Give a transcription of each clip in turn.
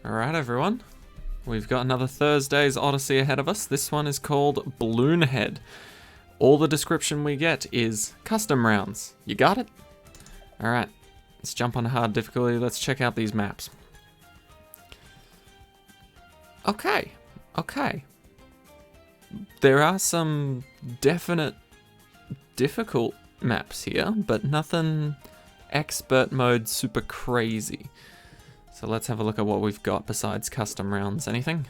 Alright everyone, we've got another Thursday's Odyssey ahead of us. This one is called Bloonhead. All the description we get is custom rounds. You got it? Alright, let's jump on hard difficulty. Let's check out these maps. Okay. There are some definite difficult maps here, but nothing expert mode super crazy. So let's have a look at what we've got besides custom rounds. Anything?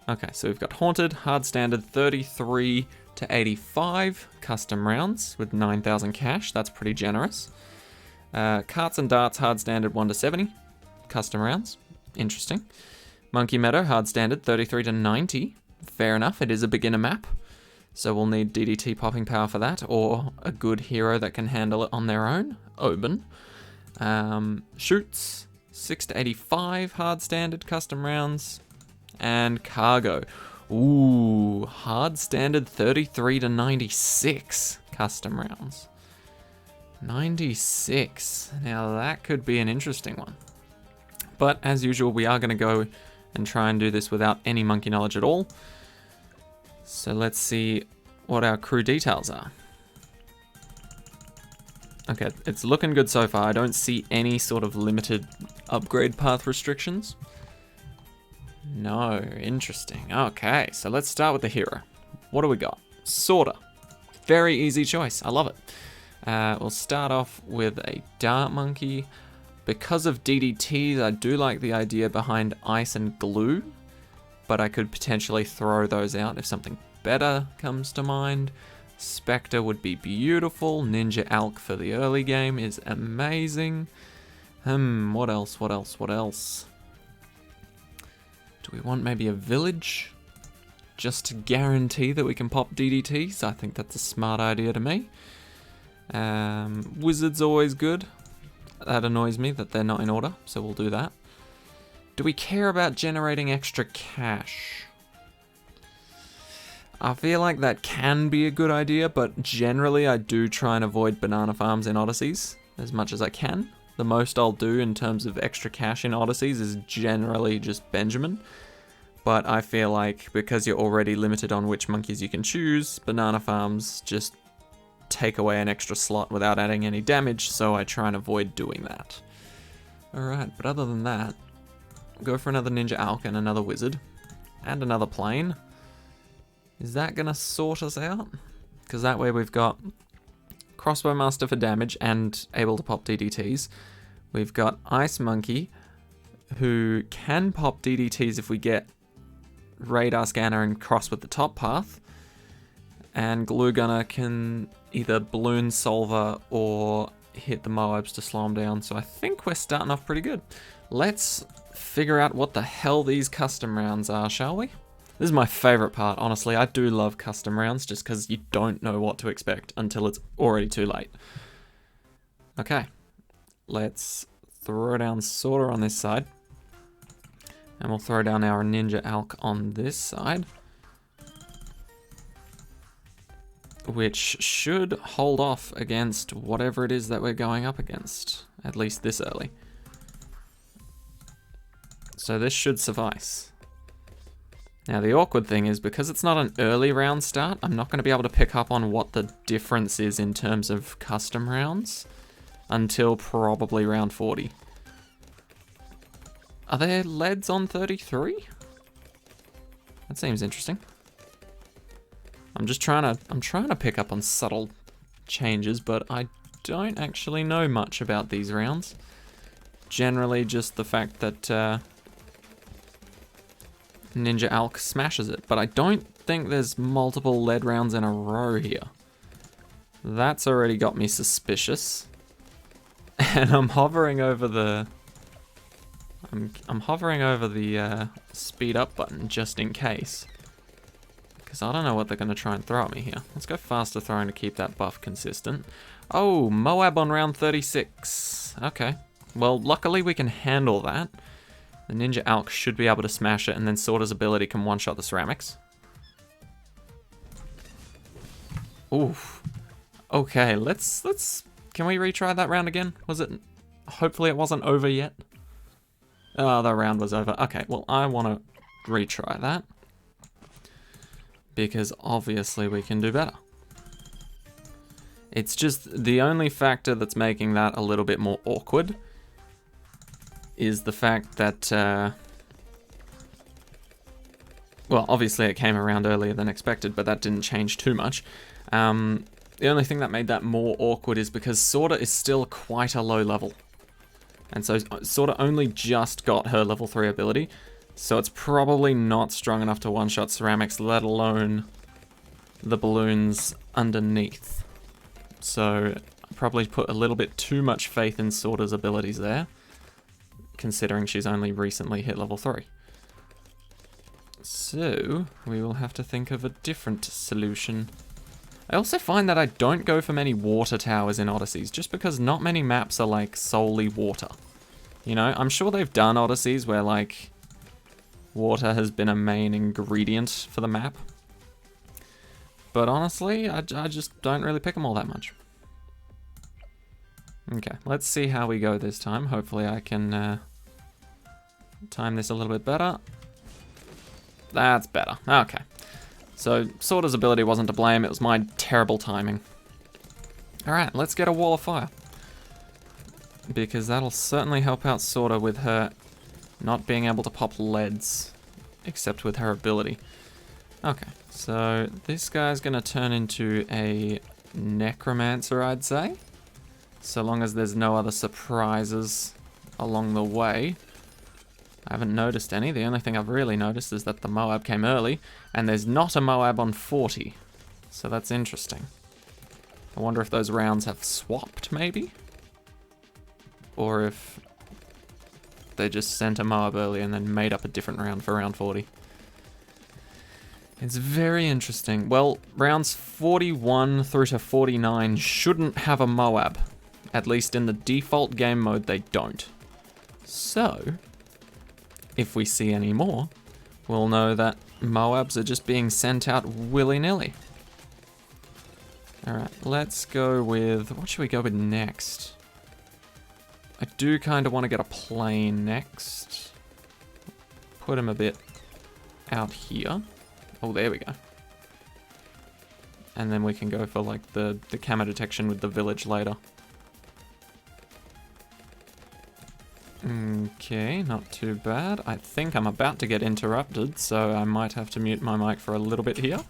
Okay, so we've got Haunted, hard standard 33 to 85 custom rounds with 9,000 cash. That's pretty generous. Carts and Darts, hard standard 1 to 70 custom rounds. Interesting. Monkey Meadow, hard standard 33 to 90. Fair enough, it is a beginner map. So we'll need DDT popping power for that, or a good hero that can handle it on their own. Oban. Shoots, 6 to 85 hard standard custom rounds. And Cargo. Ooh, hard standard 33 to 96 custom rounds. 96. Now that could be an interesting one. But as usual, we are going to go and try and do this without any monkey knowledge at all. So let's see what our crew details are. Okay, it's looking good so far. I don't see any sort of limited upgrade path restrictions. No, interesting. Okay, so let's start with the hero. What do we got? Sorta. Very easy choice. I love it. We'll start off with a dart monkey. Because of DDTs, I do like the idea behind ice and glue, but I could potentially throw those out if something better comes to mind. Spectre would be beautiful. Ninja Alk for the early game is amazing. What else? Do we want maybe a village? Just to guarantee that we can pop DDTs? I think that's a smart idea to me. Wizard's always good. That annoys me that they're not in order, so we'll do that. Do we care about generating extra cash? I feel like that can be a good idea, but generally I do try and avoid banana farms in Odysseys as much as I can. The most I'll do in terms of extra cash in Odysseys is generally just Benjamin. But I feel like because you're already limited on which monkeys you can choose, banana farms just take away an extra slot without adding any damage, so I try and avoid doing that. Alright, but other than that, go for another Ninja Alk and another Wizard. And another Plane. Is that gonna sort us out? Because that way we've got Crossbowmaster for damage and able to pop DDTs. We've got Ice Monkey, who can pop DDTs if we get Radar Scanner and cross with the top path. And Glue Gunner can either balloon Solver or hit the Moabs to slow them down. So I think we're starting off pretty good. Let's figure out what the hell these custom rounds are, shall we? This is my favorite part, honestly. I do love custom rounds just because you don't know what to expect until it's already too late. Okay, let's throw down Sorta on this side. And we'll throw down our Ninja Alk on this side, which should hold off against whatever it is that we're going up against, at least this early. So this should suffice. Now the awkward thing is, because it's not an early round start, I'm not going to be able to pick up on what the difference is in terms of custom rounds until probably round 40. Are there leads on 33? That seems interesting. I'm trying to pick up on subtle changes, but I don't actually know much about these rounds. Generally just the fact that Ninja Alk smashes it, but I don't think there's multiple lead rounds in a row here. That's already got me suspicious. And I'm hovering over the speed up button just in case. Because I don't know what they're going to try and throw at me here. Let's go faster throwing to keep that buff consistent. Oh, Moab on round 36. Okay. Well, luckily we can handle that. The Ninja Alk should be able to smash it, and then Sorta's ability can one-shot the ceramics. Oof. Okay, can we retry that round again? Hopefully it wasn't over yet. Oh, the round was over. Okay, well, I want to retry that. Because obviously we can do better. It's just the only factor that's making that a little bit more awkward is the fact that, well, obviously it came around earlier than expected, but that didn't change too much. The only thing that made that more awkward is because Sorta is still quite a low level. And so Sorta only just got her level 3 ability, so it's probably not strong enough to one-shot ceramics, let alone the balloons underneath. So I probably put a little bit too much faith in Sorta's abilities there, considering she's only recently hit level 3. So we will have to think of a different solution. I also find that I don't go for many water towers in Odysseys, just because not many maps are like solely water. You know, I'm sure they've done Odysseys where like water has been a main ingredient for the map. But honestly, I just don't really pick them all that much. Okay, let's see how we go this time. Hopefully I can time this a little bit better. That's better. Okay. So, Sorta's ability wasn't to blame, it was my terrible timing. Alright, let's get a wall of fire. Because that'll certainly help out Sorta with her not being able to pop leads, except with her ability. Okay, so this guy's gonna turn into a necromancer, I'd say. So long as there's no other surprises along the way. I haven't noticed any. The only thing I've really noticed is that the Moab came early, and there's not a Moab on 40. So that's interesting. I wonder if those rounds have swapped, maybe? Or if they just sent a Moab early and then made up a different round for round 40. It's very interesting. Well, rounds 41 through to 49 shouldn't have a Moab. At least in the default game mode, they don't. So, if we see any more, we'll know that Moabs are just being sent out willy-nilly. Alright, let's go with... what should we go with next? I do kind of want to get a plane next. Put him a bit out here. Oh, there we go. And then we can go for like the camo detection with the village later. Okay, not too bad. I think I'm about to get interrupted, so I might have to mute my mic for a little bit here.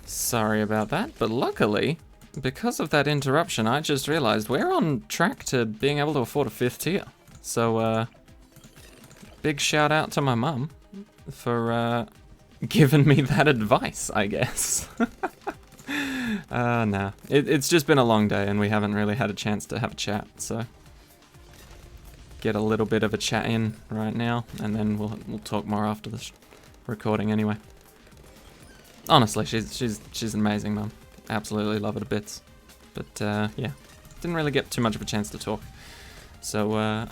Sorry about that, but luckily, because of that interruption, I just realized we're on track to being able to afford a 5th tier. So, big shout out to my mum for giving me that advice, I guess. Nah. It's just been a long day and we haven't really had a chance to have a chat, so get a little bit of a chat in right now, and then we'll talk more after the recording anyway. Honestly, she's an amazing mum. Absolutely love her to bits. But yeah, didn't really get too much of a chance to talk. So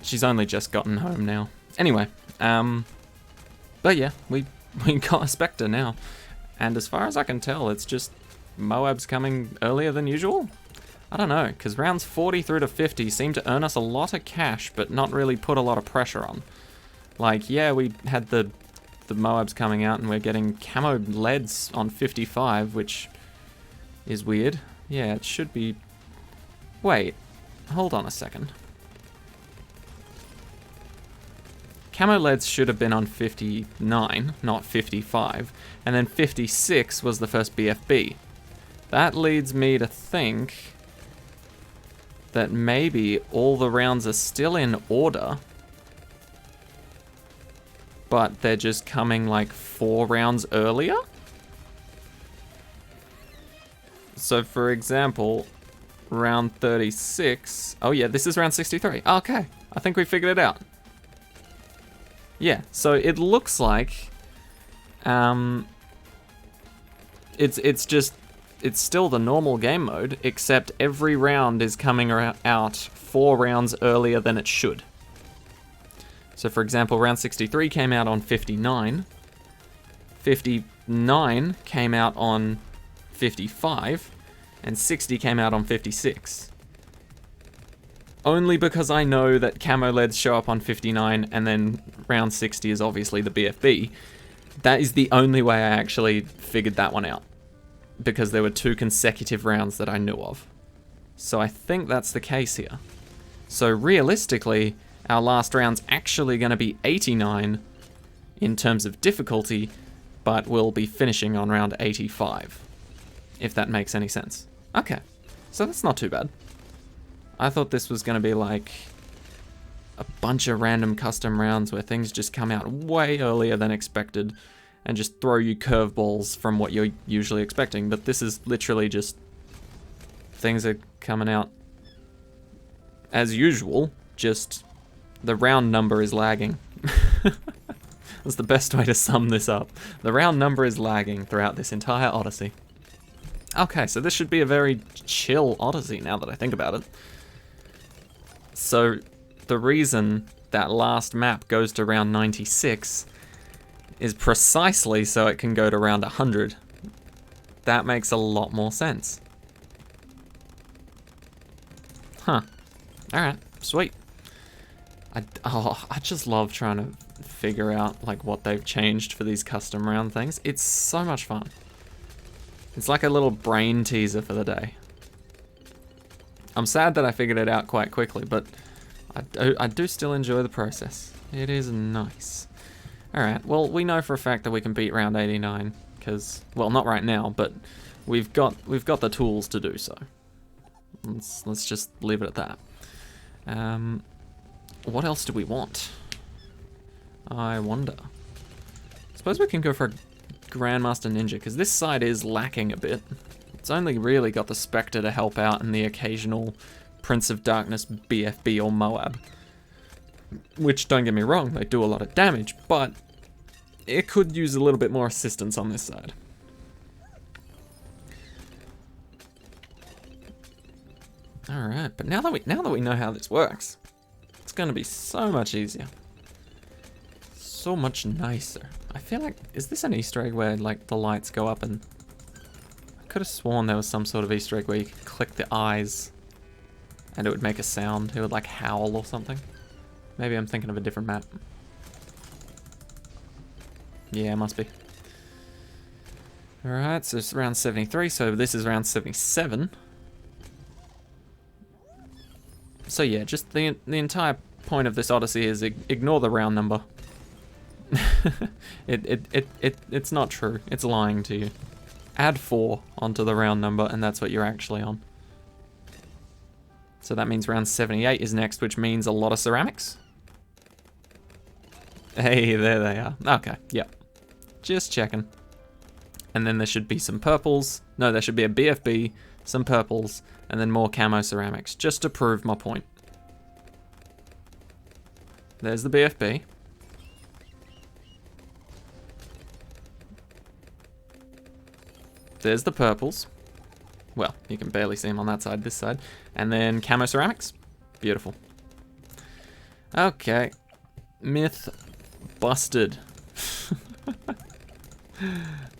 she's only just gotten home now. Anyway, but yeah, we got a Spectre now. And as far as I can tell, it's just Moab's coming earlier than usual. I don't know, because rounds 40 through to 50 seem to earn us a lot of cash, but not really put a lot of pressure on. Like, yeah, we had the the Moab's coming out and we're getting camo leads on 55, which is weird. Yeah, it should be... Wait, hold on a second. Camo leads should have been on 59, not 55, and then 56 was the first BFB. That leads me to think that maybe all the rounds are still in order, but they're just coming like 4 rounds earlier? So for example, round 36, oh yeah, this is round 63. Okay, I think we figured it out. Yeah, so it looks like it's still the normal game mode, except every round is coming out 4 rounds earlier than it should. So for example, round 63 came out on 59, 59 came out on 55, and 60 came out on 56. Only because I know that camo leads show up on 59 and then round 60 is obviously the BFB. That is the only way I actually figured that one out, because there were 2 consecutive rounds that I knew of. So I think that's the case here. So realistically, our last round's actually going to be 89 in terms of difficulty, but we'll be finishing on round 85, if that makes any sense. Okay, so that's not too bad. I thought this was going to be like a bunch of random custom rounds where things just come out way earlier than expected and just throw you curveballs from what you're usually expecting, but this is literally just things are coming out as usual, just the round number is lagging. That's the best way to sum this up. The round number is lagging throughout this entire Odyssey. Okay, so this should be a very chill Odyssey now that I think about it. So the reason that last map goes to round 96 is precisely so it can go to round 100. That makes a lot more sense. Huh. Alright, sweet. I just love trying to figure out like what they've changed for these custom round things. It's so much fun. It's like a little brain teaser for the day. I'm sad that I figured it out quite quickly, but I do still enjoy the process. It is nice. Alright, well, we know for a fact that we can beat round 89, because, well, not right now, but we've got the tools to do so. Let's just leave it at that. What else do we want? I wonder. Suppose we can go for a Grandmaster Ninja, because this side is lacking a bit. It's only really got the Spectre to help out and the occasional Prince of Darkness BFB or Moab. Which, don't get me wrong, they do a lot of damage, but it could use a little bit more assistance on this side. Alright, but now that we know how this works, it's gonna be so much easier. So much nicer. I feel like, is this an Easter egg where like the lights go up and... I could have sworn there was some sort of Easter egg where you could click the eyes and it would make a sound. It would like howl or something. Maybe I'm thinking of a different map. Yeah, it must be. Alright, so it's round 73, so this is round 77. So yeah, just the entire point of this Odyssey is ignore the round number. It's not true. It's lying to you. Add 4 onto the round number, and that's what you're actually on. So that means round 78 is next, which means a lot of ceramics. Hey, there they are. Okay, yep. Just checking. And then there should be some purples. No, there should be a BFB, some purples, and then more camo ceramics, just to prove my point. There's the BFB. There's the purples. Well, you can barely see them on that side, this side. And then camo ceramics. Beautiful. Okay. Myth busted.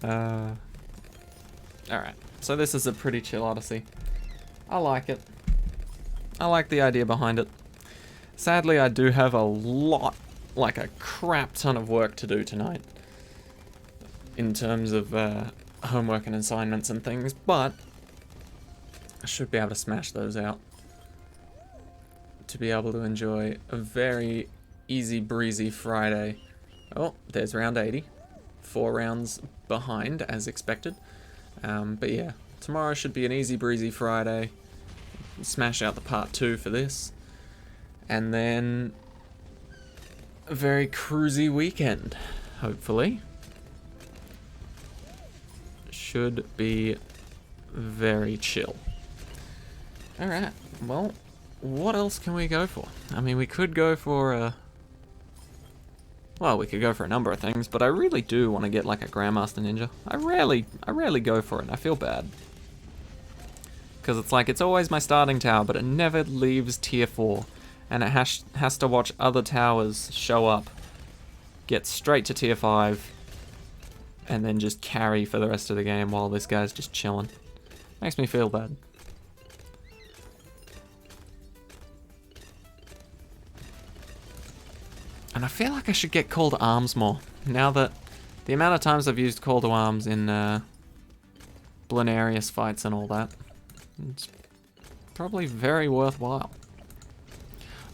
Alright. So this is a pretty chill Odyssey. I like it. I like the idea behind it. Sadly, I do have a lot, like a crap ton of work to do tonight. in terms of homework and assignments and things, but I should be able to smash those out to be able to enjoy a very easy breezy Friday. Oh, there's round 80. 4 rounds behind as expected. But yeah, tomorrow should be an easy breezy Friday. Smash out the part 2 for this. And then a very cruisy weekend, hopefully. Should be very chill. Alright, well, what else can we go for? I mean, we could go for well, we could go for a number of things, but I really do want to get like a Grandmaster Ninja. I rarely go for it. I feel bad. Because it's like, it's always my starting tower, but it never leaves tier 4. And it has to watch other towers show up, get straight to tier 5, and then just carry for the rest of the game while this guy's just chilling. Makes me feel bad. And I feel like I should get Call to Arms more. Now that the amount of times I've used Call to Arms in Bloonhead fights and all that, it's probably very worthwhile.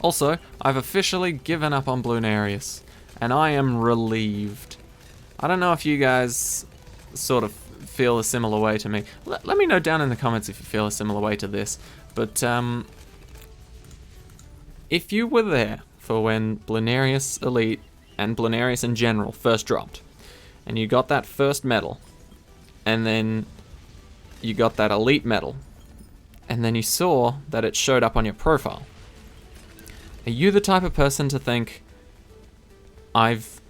Also, I've officially given up on Bloonhead, and I am relieved. I don't know if you guys sort of feel a similar way to me. Let me know down in the comments if you feel a similar way to this. But if you were there for when Bloonhead Elite and Bloonhead in general first dropped, and you got that first medal, and then you got that Elite medal, and then you saw that it showed up on your profile, are you the type of person to think, I've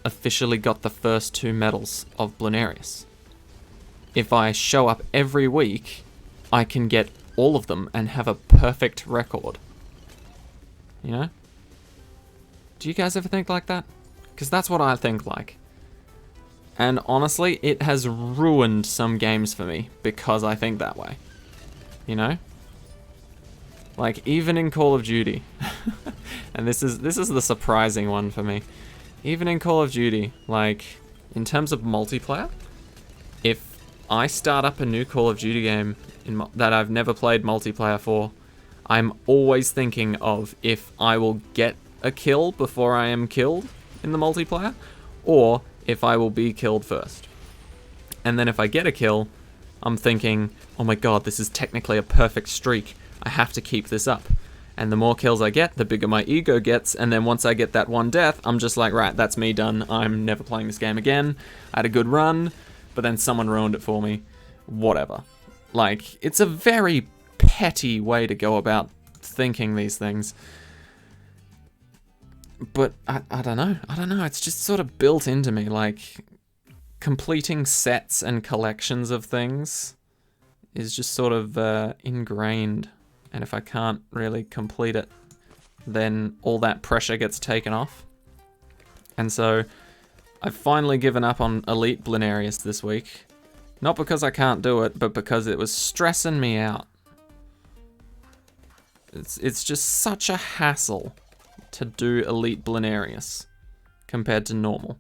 officially got the first 2 medals of Bloonhead? If I show up every week, I can get all of them and have a perfect record. You know? Do you guys ever think like that? Because that's what I think like. And honestly, it has ruined some games for me because I think that way. You know? Like, even in Call of Duty, and this is the surprising one for me. Even in Call of Duty, like, in terms of multiplayer, if I start up a new Call of Duty game that I've never played multiplayer for, I'm always thinking of if I will get a kill before I am killed in the multiplayer, or if I will be killed first. And then if I get a kill, I'm thinking, oh my god, this is technically a perfect streak. I have to keep this up. And the more kills I get, the bigger my ego gets, and then once I get that one death, I'm just like, right, that's me done. I'm never playing this game again. I had a good run, but then someone ruined it for me. Whatever. Like, it's a very petty way to go about thinking these things. But I don't know. I don't know. It's just sort of built into me. Like, completing sets and collections of things is just sort of ingrained. And if I can't really complete it, then all that pressure gets taken off. And so I've finally given up on Elite Bloonhead this week. Not because I can't do it, but because it was stressing me out. It's just such a hassle to do Elite Bloonhead compared to normal.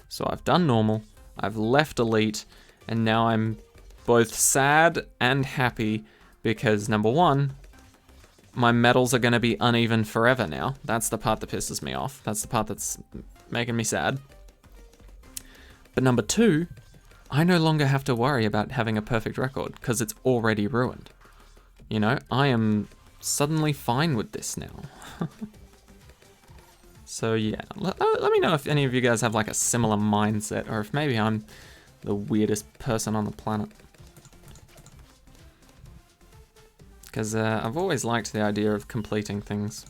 So I've done normal, I've left Elite, and now I'm both sad and happy because, number one, my medals are going to be uneven forever now. That's the part that pisses me off. That's the part that's making me sad. But number two, I no longer have to worry about having a perfect record because it's already ruined. You know, I am suddenly fine with this now. So yeah, let me know if any of you guys have like a similar mindset, or if maybe I'm the weirdest person on the planet. Because I've always liked the idea of completing things.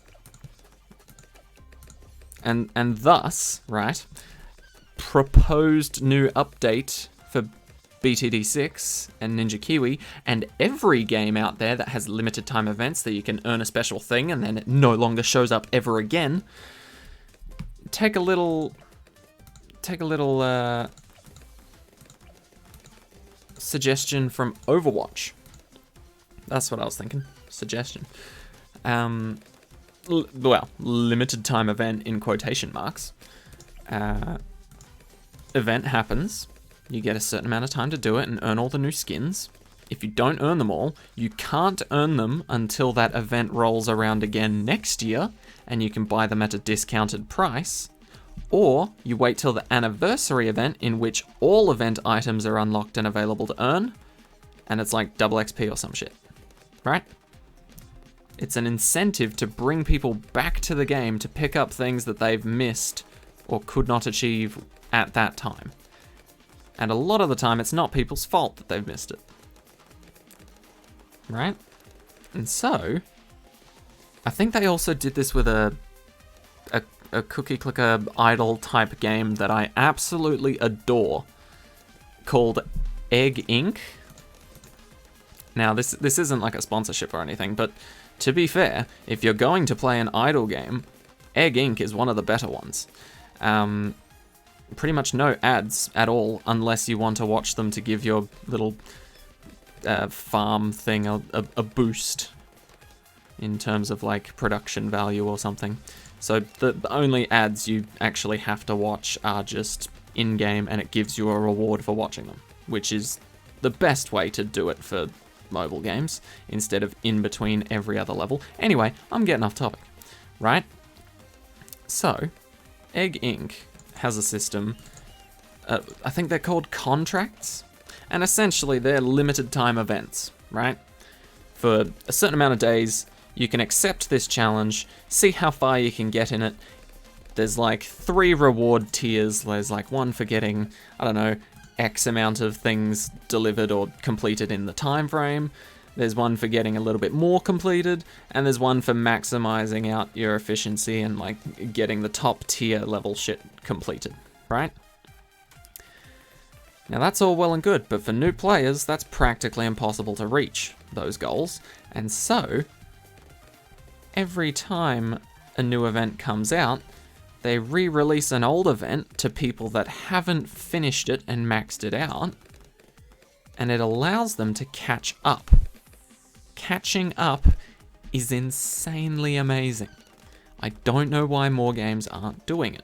And thus, right, proposed new update for BTD6 and Ninja Kiwi, and every game out there that has limited time events that you can earn a special thing and then it no longer shows up ever again. Take a little suggestion from Overwatch. That's what I was thinking. Suggestion. Well, limited time event in quotation marks. Event happens. You get a certain amount of time to do it and earn all the new skins. If you don't earn them all, you can't earn them until that event rolls around again next year, and you can buy them at a discounted price. Or you wait till the anniversary event, in which all event items are unlocked and available to earn, and it's like double XP or some shit, right? It's an incentive to bring people back to the game to pick up things that they've missed or could not achieve at that time. And a lot of the time, it's not people's fault that they've missed it. Right? And so, I think they also did this with a cookie clicker idle type game that I absolutely adore, called Egg Inc. Now, this isn't like a sponsorship or anything, but to be fair, if you're going to play an idle game, Egg Inc. is one of the better ones. Pretty much no ads at all, unless you want to watch them to give your little farm thing a boost in terms of like production value or something. So the only ads you actually have to watch are just in-game, and it gives you a reward for watching them, which is the best way to do it for mobile games, instead of in between every other level. Anyway, I'm getting off topic, right? So, Egg Inc. has a system, I think they're called contracts, and essentially they're limited time events, right? For a certain amount of days, you can accept this challenge, see how far you can get in it. There's like 3 reward tiers. There's like one for getting, I don't know, X amount of things delivered or completed in the time frame. There's one for getting a little bit more completed, and there's one for maximizing out your efficiency and like getting the top tier level shit completed, right? Now that's all well and good, but for new players, that's practically impossible to reach those goals. And so, every time a new event comes out, they re-release an old event to people that haven't finished it and maxed it out, and it allows them to catch up. Catching up is insanely amazing. I don't know why more games aren't doing it.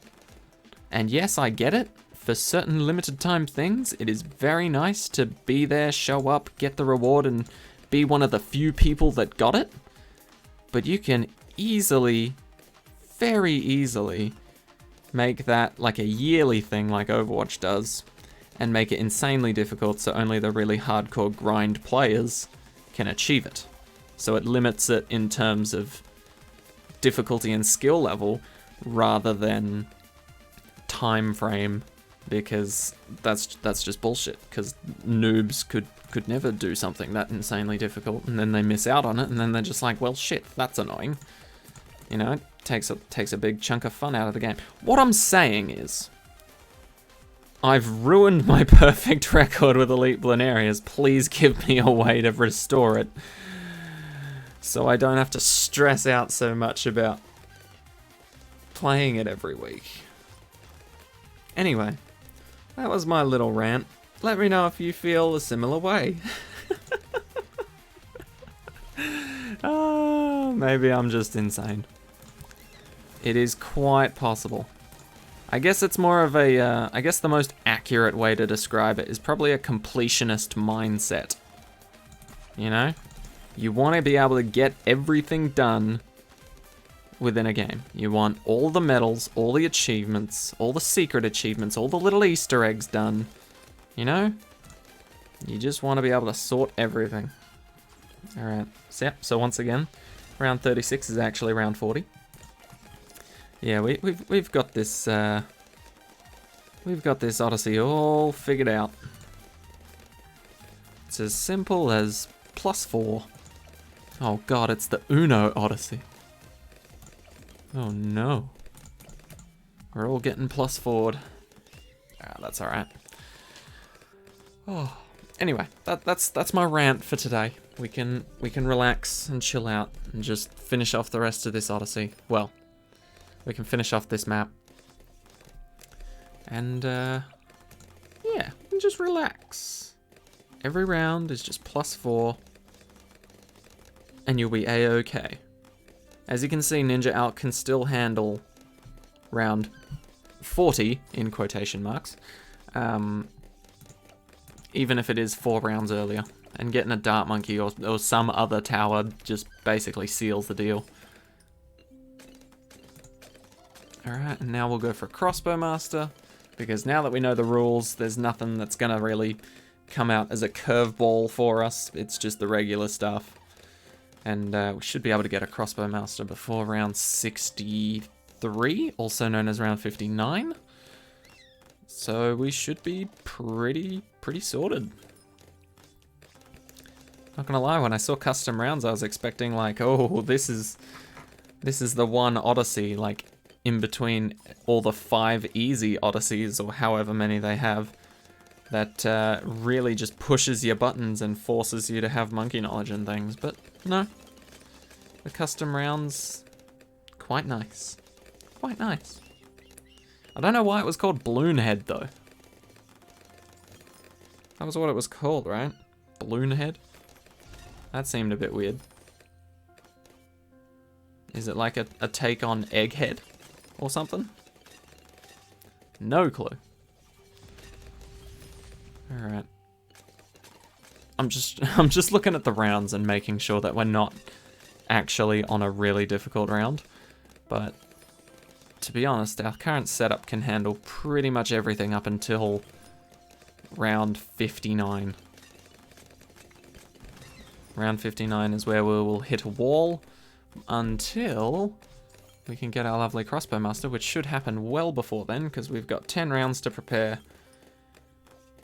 And yes, I get it. For certain limited time things, it is very nice to be there, show up, get the reward, and be one of the few people that got it. But you can easily, very easily, make that like a yearly thing like Overwatch does, and make it insanely difficult so only the really hardcore grind players can achieve it. So it limits it in terms of difficulty and skill level rather than time frame, because that's just bullshit, because noobs could never do something that insanely difficult, and then they miss out on it, and then they're just like, well shit, that's annoying. You know, it takes a big chunk of fun out of the game. What I'm saying is, I've ruined my perfect record with Elite Bloonhead. Please give me a way to restore it, so I don't have to stress out so much about playing it every week. Anyway, that was my little rant. Let me know if you feel a similar way. Oh, maybe I'm just insane. It is quite possible. I guess it's more of a, I guess the most accurate way to describe it is probably a completionist mindset. You know? You want to be able to get everything done within a game. You want all the medals, all the achievements, all the secret achievements, all the little Easter eggs done. You know? You just want to be able to sort everything. Alright, so once again, round 36 is actually round 40. Yeah, we've got this Odyssey all figured out. It's as simple as +4. Oh god, it's the Uno Odyssey. Oh no. We're all getting +4'd. Ah, that's alright. Oh, anyway, that's my rant for today. We can relax and chill out and just finish off the rest of this Odyssey. Well, we can finish off this map. And yeah, and just relax. Every round is just +4. And you'll be A-okay. As you can see, Ninja Out can still handle round 40, in quotation marks. even if it is 4 rounds earlier. And getting a Dart Monkey or some other tower just basically seals the deal. Alright, and now we'll go for Crossbowmaster, because now that we know the rules, there's nothing that's going to really come out as a curveball for us. It's just the regular stuff. And we should be able to get a Crossbowmaster before round 63, also known as round 59. So we should be pretty sorted. Not gonna lie, when I saw custom rounds, I was expecting like, oh, this is the one Odyssey, like in between all the 5 easy Odysseys or however many they have, that really just pushes your buttons and forces you to have monkey knowledge and things. But no, the custom rounds, quite nice, quite nice. I don't know why it was called Bloonhead though. That was what it was called, right? Bloonhead? That seemed a bit weird. Is it like a take on Egghead or something? No clue. Alright. I'm just looking at the rounds and making sure that we're not actually on a really difficult round. But to be honest, our current setup can handle pretty much everything up until round 59. Round 59 is where we will hit a wall until we can get our lovely Crossbowmaster, which should happen well before then, because we've got 10 rounds to prepare.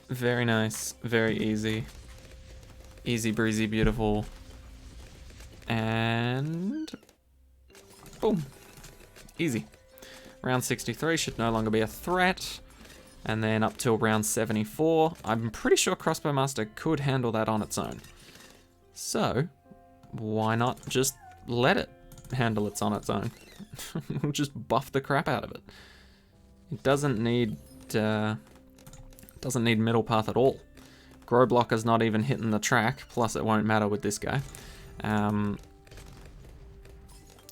Very nice, very easy. Easy breezy, beautiful. And boom. Easy. Round 63 should no longer be a threat. And then up till round 74, I'm pretty sure Crossbowmaster could handle that on its own. So, why not just let it handle it on its own? We'll just buff the crap out of it. It doesn't need middle path at all. Grow Blocker's not even hitting the track, plus it won't matter with this guy. And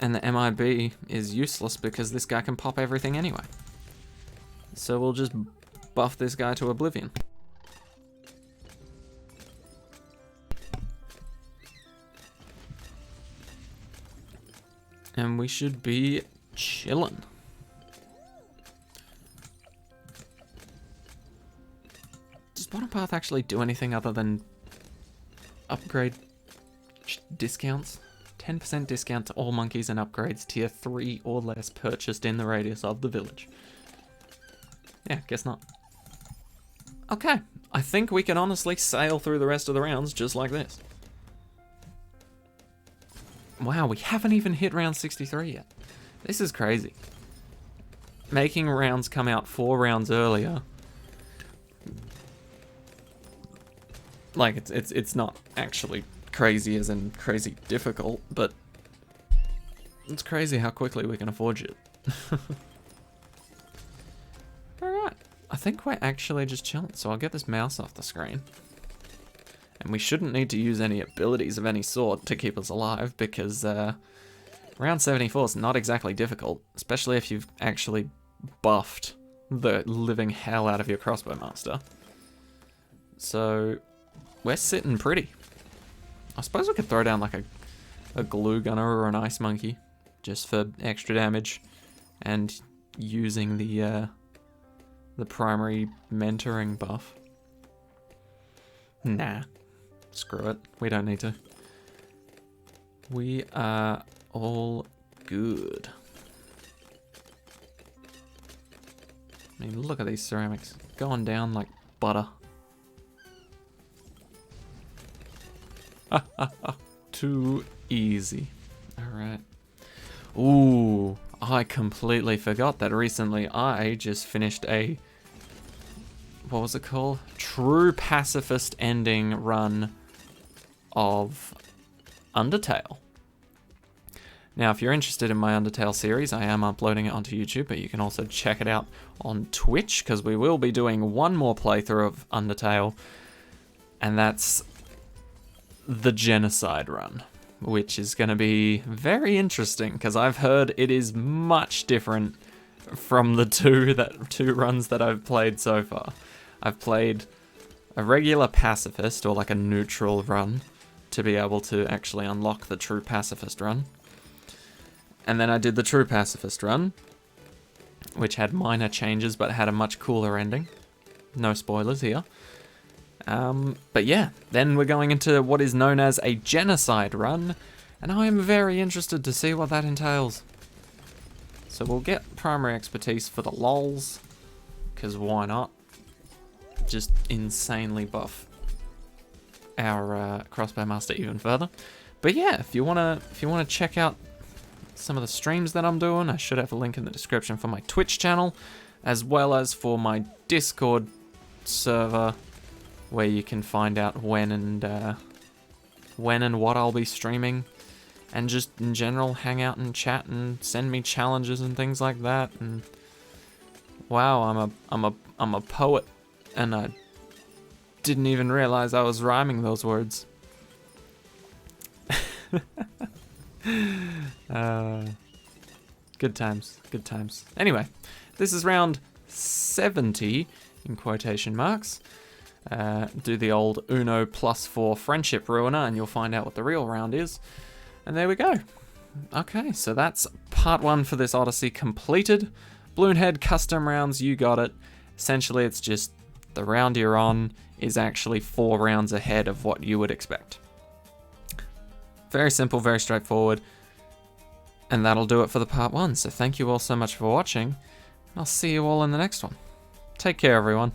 the MIB is useless because this guy can pop everything anyway. So we'll just buff this guy to oblivion. And we should be chillin'. Does bottom path actually do anything other than upgrade discounts? 10% discount to all monkeys and upgrades tier 3 or less purchased in the radius of the village. Yeah, guess not. Okay, I think we can honestly sail through the rest of the rounds just like this. Wow, we haven't even hit round 63 yet. This is crazy. Making rounds come out 4 rounds earlier. Like, it's not actually crazy as in crazy difficult, but it's crazy how quickly we can afford it. Alright, I think we're actually just chilling, so I'll get this mouse off the screen. And we shouldn't need to use any abilities of any sort to keep us alive, because round 74 is not exactly difficult, especially if you've actually buffed the living hell out of your Crossbowmaster. So, we're sitting pretty. I suppose we could throw down like a glue gunner or an ice monkey, just for extra damage, and using the primary mentoring buff. Nah. Screw it. We don't need to. We are all good. I mean, look at these ceramics. Going down like butter. Too easy. Alright. Ooh, I completely forgot that recently I just finished a... what was it called? True pacifist ending run of Undertale. Now, if you're interested in my Undertale series, I am uploading it onto YouTube, but you can also check it out on Twitch, because we will be doing one more playthrough of Undertale, and that's the Genocide Run, which is going to be very interesting, because I've heard it is much different from the two runs that I've played so far. I've played a regular pacifist, or like a neutral run, to be able to actually unlock the true pacifist run. And then I did the true pacifist run, which had minor changes but had a much cooler ending. No spoilers here. But yeah, then we're going into what is known as a Genocide Run, and I am very interested to see what that entails. So we'll get primary expertise for the lols, because why not? Just insanely buff our Crossbowmaster even further. But yeah, if you wanna check out some of the streams that I'm doing, I should have a link in the description for my Twitch channel, as well as for my Discord server, where you can find out when and what I'll be streaming, and just in general hang out and chat and send me challenges and things like that. And wow, I'm a poet, and I didn't even realize I was rhyming those words. Good times, good times. Anyway, this is round 70 in quotation marks. Do the old Uno +4 friendship ruiner and you'll find out what the real round is. And there we go. Okay, so that's part 1 for this Odyssey completed. Bloonhead custom rounds, you got it. Essentially, it's just the round you're on is actually 4 rounds ahead of what you would expect. Very simple, very straightforward. And that'll do it for the part 1. So thank you all so much for watching. I'll see you all in the next one. Take care, everyone.